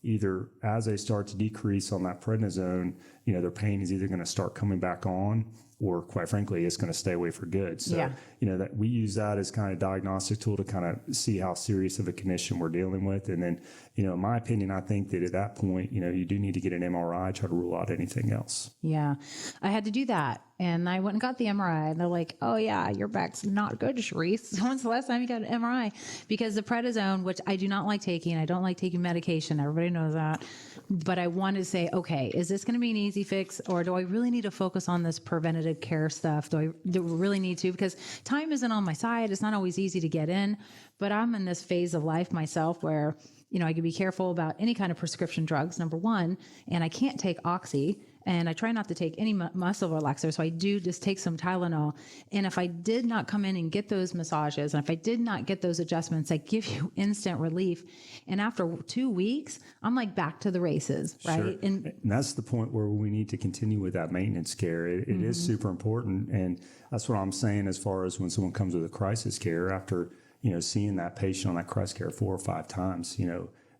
Either as they start to decrease on that prednisone, their pain is either going to start coming back on, or quite frankly, it's going to stay away for good. So, that we use that as kind of diagnostic tool to kind of see how serious of a condition we're dealing with. And then, in my opinion, I think that at that point, you do need to get an MRI, try to rule out anything else. Yeah. I had to do that. And I went and got the MRI, and they're like, oh yeah, your back's not good, Sharice. When's the last time you got an MRI? Because the prednisone, which I do not like taking, I don't like taking medication. Everybody knows that. But I wanted to say, okay, is this going to be an easy fix, or do I really need to focus on this preventative care stuff? Do I really need to? Because time isn't on my side. It's not always easy to get in, but I'm in this phase of life myself where, I can be careful about any kind of prescription drugs, number one, and I can't take Oxy. and I try not to take any muscle relaxer. So I do just take some Tylenol. And if I did not come in and get those massages, and if I did not get those adjustments that give you instant relief, and after 2 weeks, I'm like back to the races, right? Sure. And that's the point where we need to continue with that maintenance care. It is super important. And that's what I'm saying as far as when someone comes with a crisis care after, seeing that patient on that crisis care 4 or 5 times,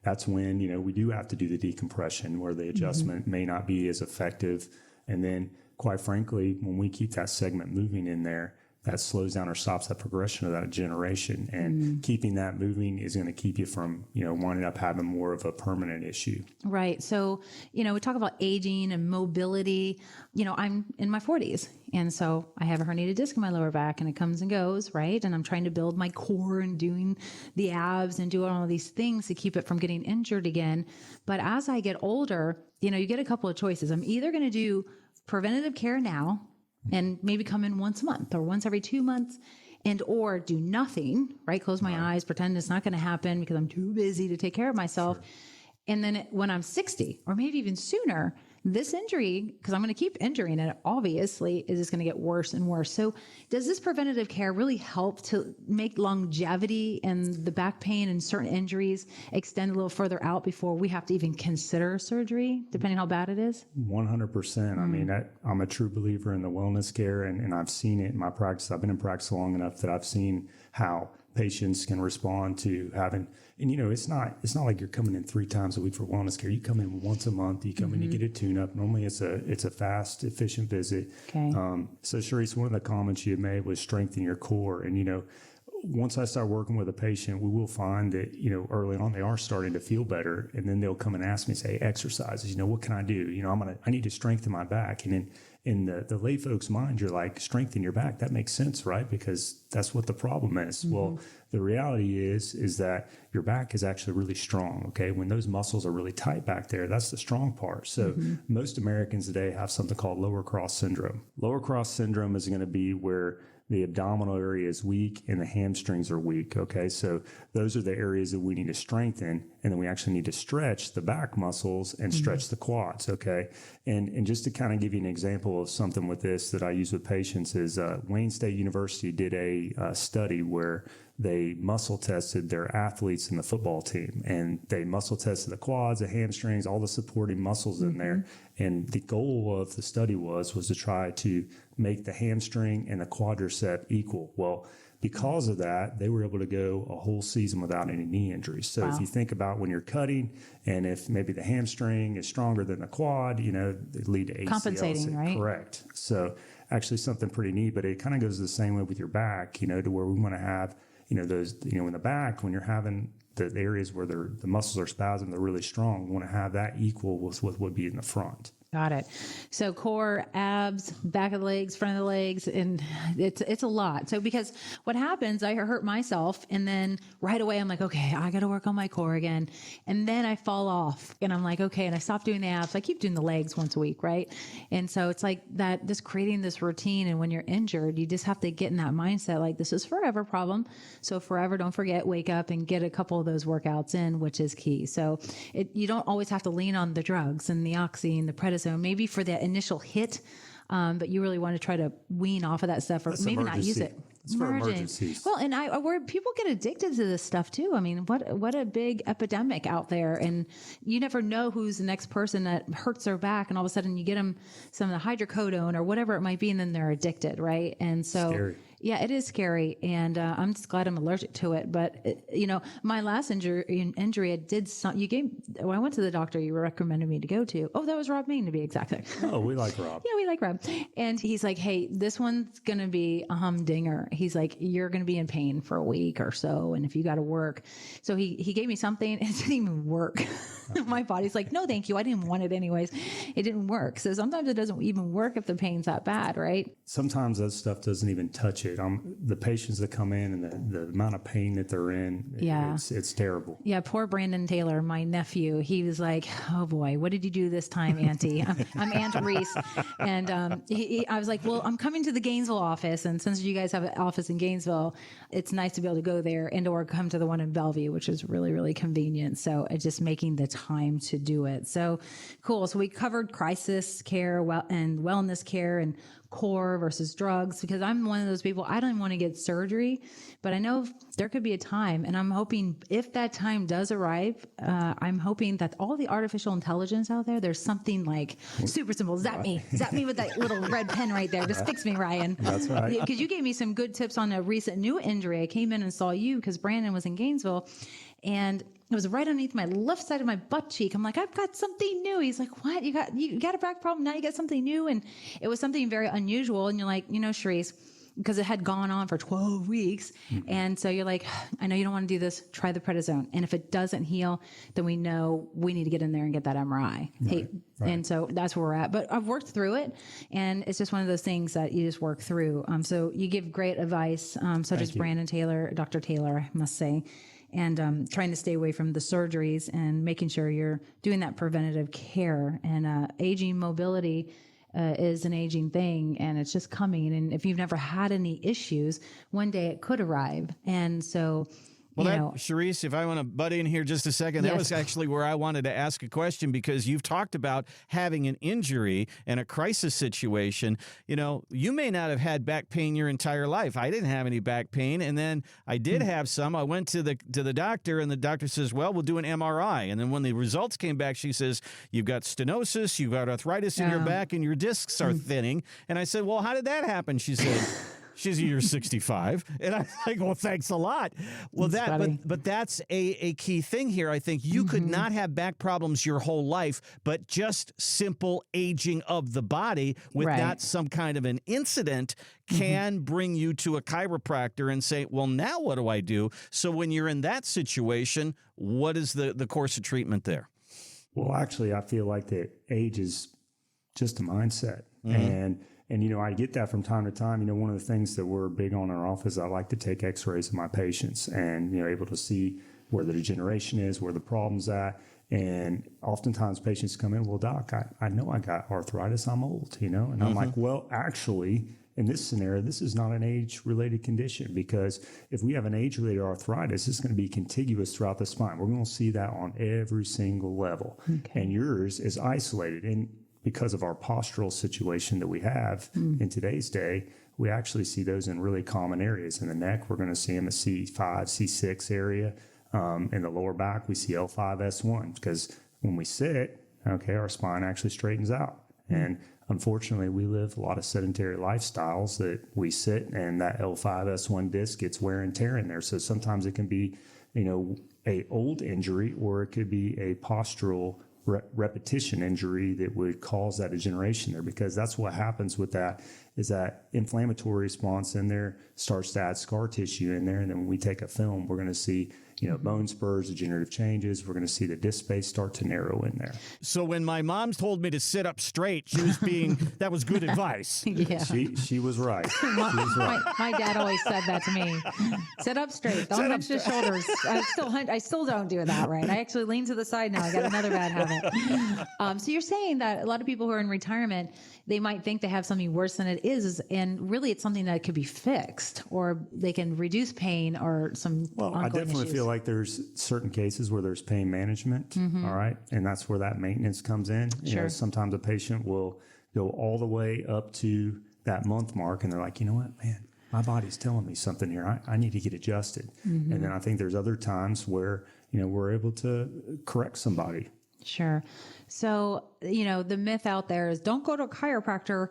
that's when, we do have to do the decompression where the adjustment may not be as effective. And then, quite frankly, when we keep that segment moving in there, that slows down or stops that progression of that degeneration. And keeping that moving is going to keep you from, winding up having more of a permanent issue. Right. So, we talk about aging and mobility. I'm in my 40s. And so I have a herniated disc in my lower back and it comes and goes, right? And I'm trying to build my core and doing the abs and doing all of these things to keep it from getting injured again. But as I get older, you get a couple of choices. I'm either going to do preventative care now and maybe come in once a month or once every 2 months and or do nothing, right? Close my eyes, pretend it's not going to happen because I'm too busy to take care of myself. Sure. And then when I'm 60 or maybe even sooner, this injury, because I'm going to keep injuring it, obviously, is just going to get worse and worse. So does this preventative care really help to make longevity and the back pain and certain injuries extend a little further out before we have to even consider surgery, depending how bad it is? 100%. I mean, I'm a true believer in the wellness care, and I've seen it in my practice. I've been in practice long enough that I've seen how patients can respond to having, and it's not like you're coming in 3 times a week for wellness care. You come in once a month, you come in, you get a tune up. Normally it's a fast, efficient visit. Okay. So Sharice, one of the comments you made was strengthen your core. And, once I start working with a patient, we will find that, early on they are starting to feel better. And then they'll come and ask me, say, exercises, what can I do? I need to strengthen my back. And then in the lay folks' mind, you're like, strengthen your back. That makes sense, right? Because that's what the problem is. Well, the reality is that your back is actually really strong. Okay. When those muscles are really tight back there, that's the strong part. So most Americans today have something called lower cross syndrome. Lower cross syndrome is going to be where the abdominal area is weak and the hamstrings are weak. Okay. So those are the areas that we need to strengthen. And then we actually need to stretch the back muscles and stretch the quads. Okay. And just to kind of give you an example of something with this that I use with patients is Wayne State University did a study where they muscle tested their athletes in the football team, and they muscle tested the quads, the hamstrings, all the supporting muscles in there. And the goal of the study was to try to make the hamstring and the quadricep equal. Well, because of that, they were able to go a whole season without any knee injuries. So if you think about when you're cutting, and if maybe the hamstring is stronger than the quad, they lead to ACLs. Compensating, right? Correct. So actually something pretty neat, but it kind of goes the same way with your back, to where we want to have, those, in the back, when you're having the areas where the muscles are spasming, they're really strong. We want to have that equal with what would be in the front. Got it. So core, abs, back of the legs, front of the legs, and it's a lot. So because what happens, I hurt myself, and then right away I'm like, okay, I got to work on my core again. And then I fall off and I'm like, okay, and I stop doing the abs. I keep doing the legs once a week, right? And so it's like that, just creating this routine. And when you're injured, you just have to get in that mindset, like this is forever problem. So forever, don't forget, wake up and get a couple of those workouts in, which is key. So you don't always have to lean on the drugs and the oxy and the prednisone, maybe for that initial hit, but you really want to try to wean off of that stuff, or That's maybe emergency. not use it. It's for emergencies. Well, and where people get addicted to this stuff too. I mean, what a big epidemic out there, and you never know who's the next person that hurts their back, and all of a sudden you get them some of the hydrocodone or whatever it might be, and then they're addicted, right? And so, Scary. Yeah, it is scary, and I'm just glad I'm allergic to it. But my last injury, I did some. When I went to the doctor you recommended me to go to. Oh, that was Rob Main, to be exact. Oh, we like Rob. Yeah, we like Rob. And he's like, hey, this one's going to be a humdinger. He's like, you're going to be in pain for a week or so. And if you got to work. So he gave me something and it didn't even work. My body's like, no, thank you. I didn't want it anyways. It didn't work. So sometimes it doesn't even work if the pain's that bad, right? Sometimes that stuff doesn't even touch appreciate. The patients that come in and the amount of pain that they're in, it's terrible. Yeah, poor Brandon Taylor, my nephew. He was like, "Oh boy, what did you do this time, Auntie?" I'm Aunt Reese, and I was like, "Well, I'm coming to the Gainesville office, and since you guys have an office in Gainesville, it's nice to be able to go there and/or come to the one in Bellevue, which is really, really convenient." So it's just making the time to do it. So cool. So we covered crisis care and wellness care and core versus drugs, because I'm one of those people, I don't even want to get surgery, but I know there could be a time, and I'm hoping if that time does arrive, I'm hoping that all the artificial intelligence out there's something like super simple. Zap me with that little red pen right there. Just fix me, Ryan. That's right. Because you gave me some good tips on a recent new injury. I came in and saw you because Brandon was in Gainesville, and it was right underneath my left side of my butt cheek. I'm like, I've got something new. He's like, what? You got a back problem? Now you got something new? And it was something very unusual. And you're like, Sharice, because it had gone on for 12 weeks. Mm-hmm. And so you're like, I know you don't want to do this. Try the prednisone. And if it doesn't heal, then we know we need to get in there and get that MRI. Right. And so that's where we're at. But I've worked through it, and it's just one of those things that you just work through. So you give great advice. So does Brandon Taylor, Dr. Taylor, I must say. And trying to stay away from the surgeries and making sure you're doing that preventative care. And aging mobility is an aging thing, and it's just coming. And if you've never had any issues, one day it could arrive. And so, Sharice, if I want to butt in here just a second, that was actually where I wanted to ask a question, because you've talked about having an injury and a crisis situation. You may not have had back pain your entire life. I didn't have any back pain, and then I did have some. I went to the doctor, and the doctor says, well, we'll do an MRI. And then when the results came back, she says, you've got stenosis, you've got arthritis in your back, and your discs are thinning. And I said, well, how did that happen? She said, you're 65. And I'm like, well, thanks a lot. Well, but that's a key thing here. I think you could not have back problems your whole life, but just simple aging of the body without some kind of an incident can bring you to a chiropractor and say, well, now what do I do? So when you're in that situation, what is the course of treatment there? Well, actually, I feel like that age is just a mindset. And, I get that from time to time. One of the things that we're big on in our office, I like to take x-rays of my patients and, able to see where the degeneration is, where the problem's at. And oftentimes patients come in, well, doc, I know I got arthritis. I'm old, and I'm like, well, actually, in this scenario, this is not an age-related condition, because if we have an age-related arthritis, it's going to be contiguous throughout the spine. We're going to see that on every single level. Okay. And yours is isolated. And because of our postural situation that we have in today's day, we actually see those in really common areas. In the neck, we're going to see in the C5, C6 area. In the lower back, we see L5, S1, because when we sit, our spine actually straightens out. And unfortunately, we live a lot of sedentary lifestyles that we sit, and that L5, S1 disc gets wear and tear in there. So sometimes it can be, a old injury, or it could be a postural repetition injury that would cause that degeneration there, because that's what happens with that, is that inflammatory response in there starts to add scar tissue in there. And then when we take a film, we're going to see, bone spurs, degenerative changes. We're going to see the disc space start to narrow in there. So when my mom told me to sit up straight, she was that was good advice. Yeah. She was right. My dad always said that to me. Sit up straight. Don't hunch the shoulders. I still don't do that right. I actually lean to the side now. I got another bad habit. So you're saying that a lot of people who are in retirement, they might think they have something worse than it is, and really it's something that could be fixed, or they can reduce pain or some I definitely issues. feel like there's certain cases where there's pain management, all right? And that's where that maintenance comes in. Sure. Sometimes a patient will go all the way up to that month mark, and they're like, you know what, man, my body's telling me something here. I need to get adjusted. And then I think there's other times where, we're able to correct somebody. Sure. So, the myth out there is don't go to a chiropractor.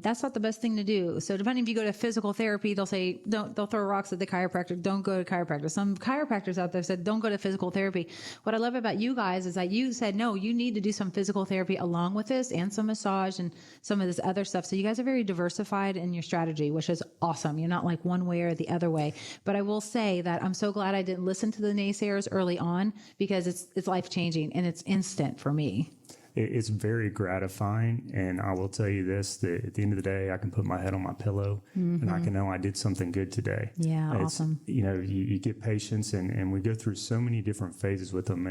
That's not the best thing to do. So depending if you go to physical therapy, they'll say, they'll throw rocks at the chiropractor. Don't go to chiropractor. Some chiropractors out there said, don't go to physical therapy. What I love about you guys is that you said, no, you need to do some physical therapy along with this, and some massage and some of this other stuff. So you guys are very diversified in your strategy, which is awesome. You're not like one way or the other way. But I will say that I'm so glad I didn't listen to the naysayers early on, because it's life changing and it's instant for me. it's very gratifying. And I will tell you this, that at the end of the day, I can put my head on my pillow and I can know I did something good today. Yeah, awesome. You get patients and we go through so many different phases with them.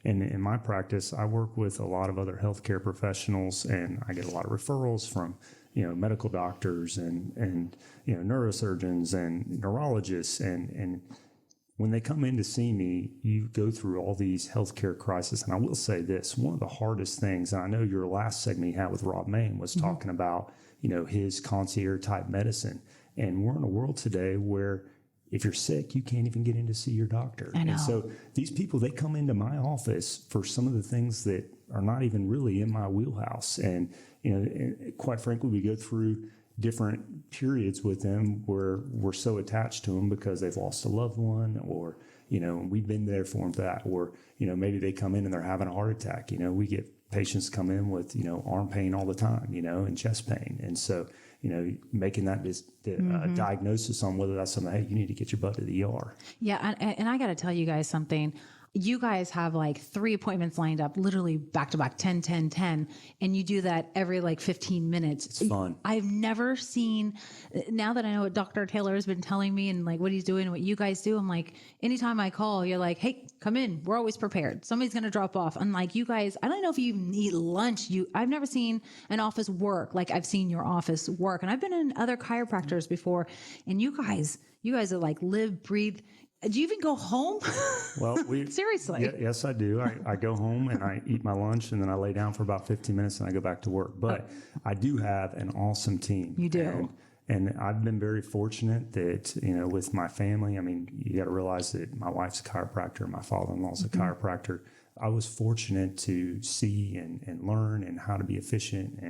And in my practice, I work with a lot of other healthcare professionals, and I get a lot of referrals from, medical doctors and neurosurgeons and neurologists. And when they come in to see me, you go through all these healthcare crises. And I will say this, one of the hardest things, and I know your last segment you had with Rob Main was talking about, his concierge type medicine. And we're in a world today where if you're sick, you can't even get in to see your doctor. I know. And so these people, they come into my office for some of the things that are not even really in my wheelhouse. And, quite frankly, we go through different periods with them where we're so attached to them because they've lost a loved one, or, we've been there for them that, or, maybe they come in and they're having a heart attack. We get patients come in with, arm pain all the time, and chest pain. And so, making that diagnosis on whether that's something, hey, you need to get your butt to the ER. Yeah. And I got to tell you guys something. You guys have like 3 appointments lined up, literally back to back, 10, 10, 10. And you do that every like 15 minutes. It's fun. I've never seen, now that I know what Dr. Taylor has been telling me and like what he's doing, what you guys do, I'm like, anytime I call, you're like, hey, come in. We're always prepared. Somebody's going to drop off. Unlike you guys, I don't know if you even eat lunch. I've never seen an office work like I've seen your office work. And I've been in other chiropractors before, and you guys are like live, breathe. Do you even go home? Well, seriously. Yes, I do. I go home and I eat my lunch, and then I lay down for about 15 minutes and I go back to work. But I do have an awesome team. You do. And I've been very fortunate that, with my family, I mean, you got to realize that my wife's a chiropractor, my father-in-law's a chiropractor. I was fortunate to see and learn and how to be efficient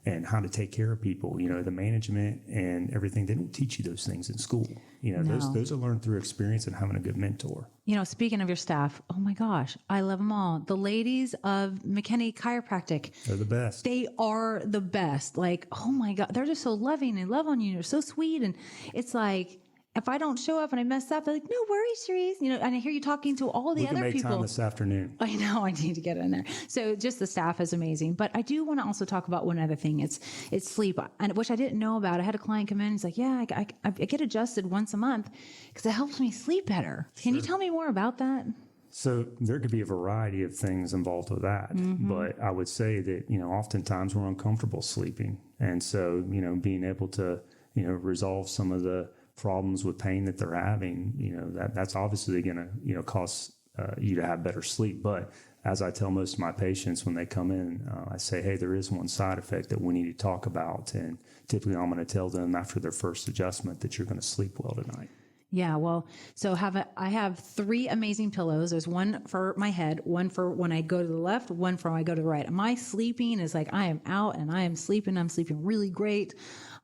and how to take care of people, the management and everything. They don't teach you those things in school. Those are learned through experience and having a good mentor. Speaking of your staff, oh my gosh, I love them all. The ladies of McKinney Chiropractic. They're the best. They are the best. Like, oh my God, they're just so loving and love on you. They're so sweet. And it's like, if I don't show up and I mess up, they're like, no worries, Therese. And I hear you talking to all the other people. We can make time this afternoon. I know, I need to get in there. So just the staff is amazing. But I do want to also talk about one other thing. It's sleep, which I didn't know about. I had a client come in. He's like, yeah, I get adjusted once a month because it helps me sleep better. Can you tell me more about that? So there could be a variety of things involved with that. But I would say that, oftentimes we're uncomfortable sleeping. And so, being able to, resolve some of the problems with pain that they're having, that's obviously going to, cause you to have better sleep. But as I tell most of my patients when they come in, I say, hey, there is one side effect that we need to talk about. And typically I'm going to tell them after their first adjustment that you're going to sleep well tonight. Yeah, well, so I have 3 amazing pillows. There's one for my head, one for when I go to the left, one for when I go to the right. My sleeping is like I am out and I am sleeping. I'm sleeping really great.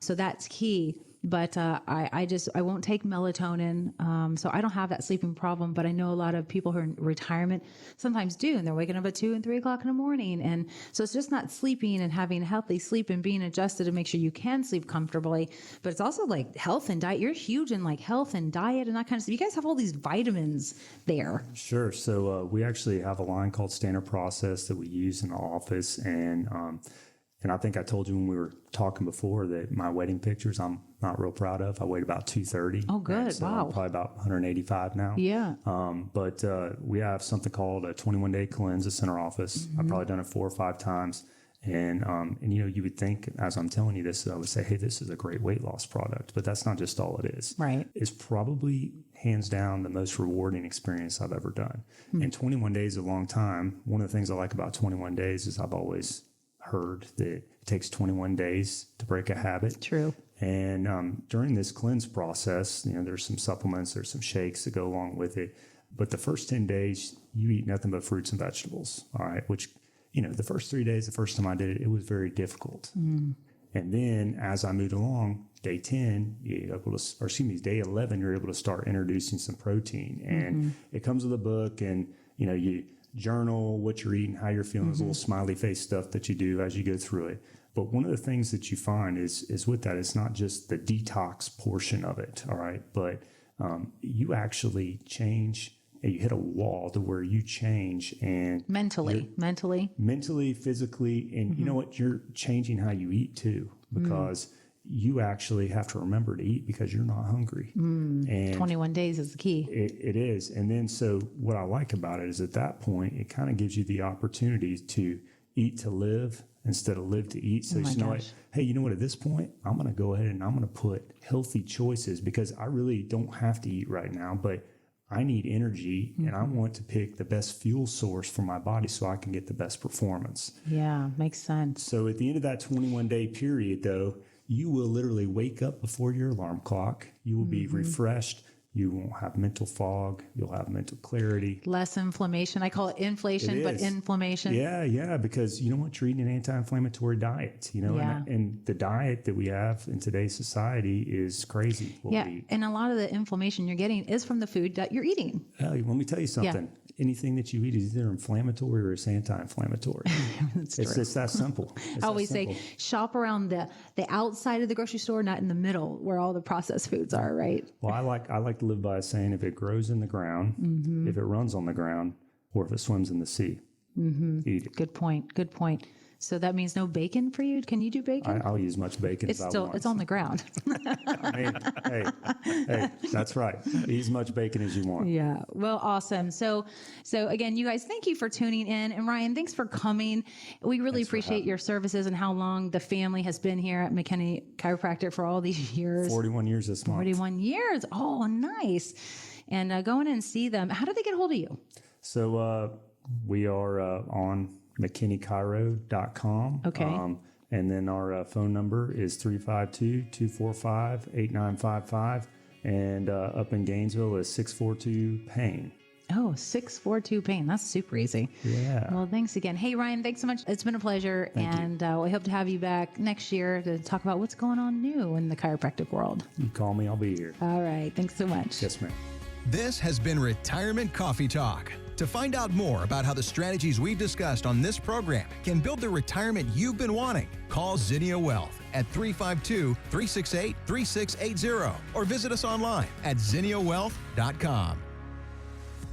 So that's key. But I won't take melatonin, so I don't have that sleeping problem. But I know a lot of people who are in retirement sometimes do, and they're waking up at 2 and 3 o'clock in the morning. And so it's just not sleeping and having healthy sleep and being adjusted to make sure you can sleep comfortably. But it's also like health and diet. You're huge in like health and diet and that kind of stuff. You guys have all these vitamins there. Sure. So we actually have a line called Standard Process that we use in the office, and I think I told you when we were talking before that my wedding pictures I'm not real proud of. I weighed about 230. Oh, good. So wow. I'm probably about 185 now. Yeah. But we have something called a 21-day cleanse that's in our office. I've probably done it 4 or 5 times. And you would think, as I'm telling you this, I would say, hey, this is a great weight loss product. But that's not just all it is. Right. It's probably hands down the most rewarding experience I've ever done. And 21 days is a long time. One of the things I like about 21 days is I've always heard that it takes 21 days to break a habit. True. And during this cleanse process, there's some supplements, there's some shakes that go along with it. But the first 10 days, you eat nothing but fruits and vegetables. All right. Which, the first 3 days, the first time I did it, it was very difficult. And then as I moved along, day 10, day 11, you're able to start introducing some protein. And it comes with a book, and, you journal what you're eating, how you're feeling, those little smiley face stuff that you do as you go through it. But one of the things that you find is with that, it's not just the detox portion of it, all right? But you actually change and you hit a wall to where you change and mentally, physically, and you know what? You're changing how you eat too, because you actually have to remember to eat because you're not hungry. And 21 days is the key. It is. And then, so what I like about it is at that point, it kind of gives you the opportunity to eat to live instead of live to eat. So you know what? Hey, you know what? At this point, I'm going to go ahead and I'm going to put healthy choices, because I really don't have to eat right now, but I need energy and I want to pick the best fuel source for my body so I can get the best performance. Yeah, makes sense. So at the end of that 21-day period, though, you will literally wake up before your alarm clock. You will be refreshed. You won't have mental fog. You'll have mental clarity. Less inflammation. I call it inflation, but inflammation. Yeah, because you know what? You're eating an anti-inflammatory diet, you know, and the diet that we have in today's society is crazy. And a lot of the inflammation you're getting is from the food that you're eating. Let me tell you something. Anything that you eat is either inflammatory or it's anti-inflammatory. It's just that simple. I always say shop around the outside of the grocery store, not in the middle where all the processed foods are, right? Well, I like to live by a saying: if it grows in the ground, if it runs on the ground, or if it swims in the sea, eat it. Good point. So that means no bacon for you? Can you do bacon? I'll use much bacon as I want. It's on the ground. I mean, hey, that's right. Eat as much bacon as you want. Yeah. Well, awesome. So again, you guys, thank you for tuning in. And Ryan, thanks for coming. We really appreciate your services and how long the family has been here at McKinney Chiropractic for all these years. 41 years this month. 41 years. Oh, nice. And go in and see them. How do they get a hold of you? So we are on McKinneyChiro.com. Okay. And then our phone number is 352-245-8955. And up in Gainesville is 642-PAIN. Oh, 642-PAIN. That's super easy. Yeah. Well, thanks again. Hey, Ryan, thanks so much. It's been a pleasure. Thank you. We hope to have you back next year to talk about what's going on new in the chiropractic world. You call me, I'll be here. All right. Thanks so much. Yes, ma'am. This has been Retirement Coffee Talk. To find out more about how the strategies we've discussed on this program can build the retirement you've been wanting, call Zinnia Wealth at 352-368-3680 or visit us online at zinniawealth.com.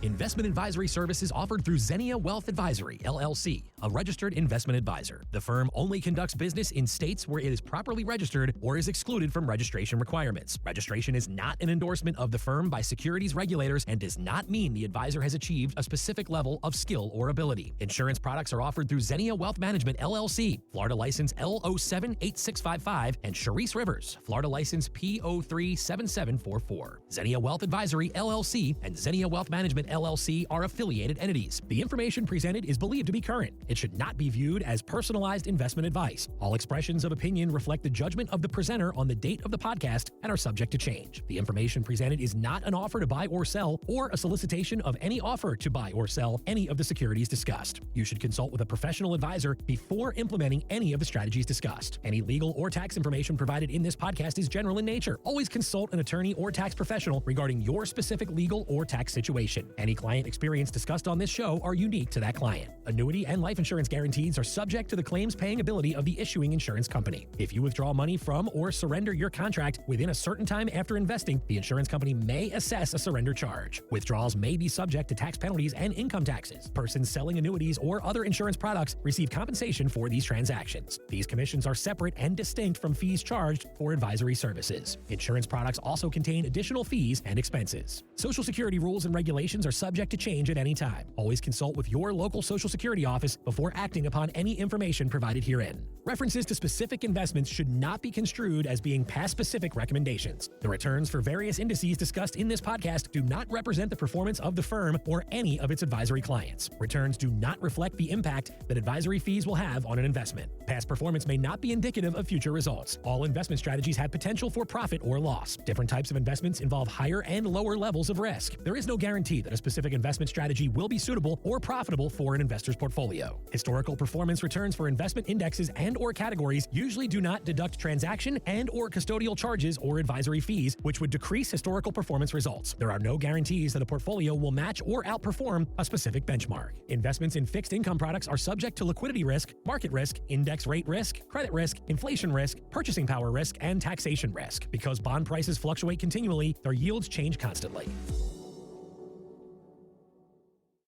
Investment advisory services offered through Zinnia Wealth Advisory, LLC, a registered investment advisor. The firm only conducts business in states where it is properly registered or is excluded from registration requirements. Registration is not an endorsement of the firm by securities regulators and does not mean the advisor has achieved a specific level of skill or ability. Insurance products are offered through Zinnia Wealth Management, LLC, Florida license L078655, and Sharice Rivers, Florida license P037744. Zinnia Wealth Advisory, LLC, and Zinnia Wealth Management, LLC are affiliated entities. The information presented is believed to be current. It should not be viewed as personalized investment advice. All expressions of opinion reflect the judgment of the presenter on the date of the podcast and are subject to change. The information presented is not an offer to buy or sell or a solicitation of any offer to buy or sell any of the securities discussed. You should consult with a professional advisor before implementing any of the strategies discussed. Any legal or tax information provided in this podcast is general in nature. Always consult an attorney or tax professional regarding your specific legal or tax situation. Any client experience discussed on this show are unique to that client. Annuity and life insurance guarantees are subject to the claims paying ability of the issuing insurance company. If you withdraw money from or surrender your contract within a certain time after investing, the insurance company may assess a surrender charge. Withdrawals may be subject to tax penalties and income taxes. Persons selling annuities or other insurance products receive compensation for these transactions. These commissions are separate and distinct from fees charged for advisory services. Insurance products also contain additional fees and expenses. Social Security rules and regulations are subject to change at any time. Always consult with your local Social Security office before acting upon any information provided herein. References to specific investments should not be construed as being past specific recommendations. The returns for various indices discussed in this podcast do not represent the performance of the firm or any of its advisory clients. Returns do not reflect the impact that advisory fees will have on an investment. Past performance may not be indicative of future results. All investment strategies have potential for profit or loss. Different types of investments involve higher and lower levels of risk. There is no guarantee that a specific investment strategy will be suitable or profitable for an investor's portfolio. Historical performance returns for investment indexes and or categories usually do not deduct transaction and or custodial charges or advisory fees, which would decrease historical performance results. There are no guarantees that a portfolio will match or outperform a specific benchmark. Investments in fixed income products are subject to liquidity risk, market risk, index rate risk, credit risk, inflation risk, purchasing power risk, and taxation risk. Because bond prices fluctuate continually, their yields change constantly.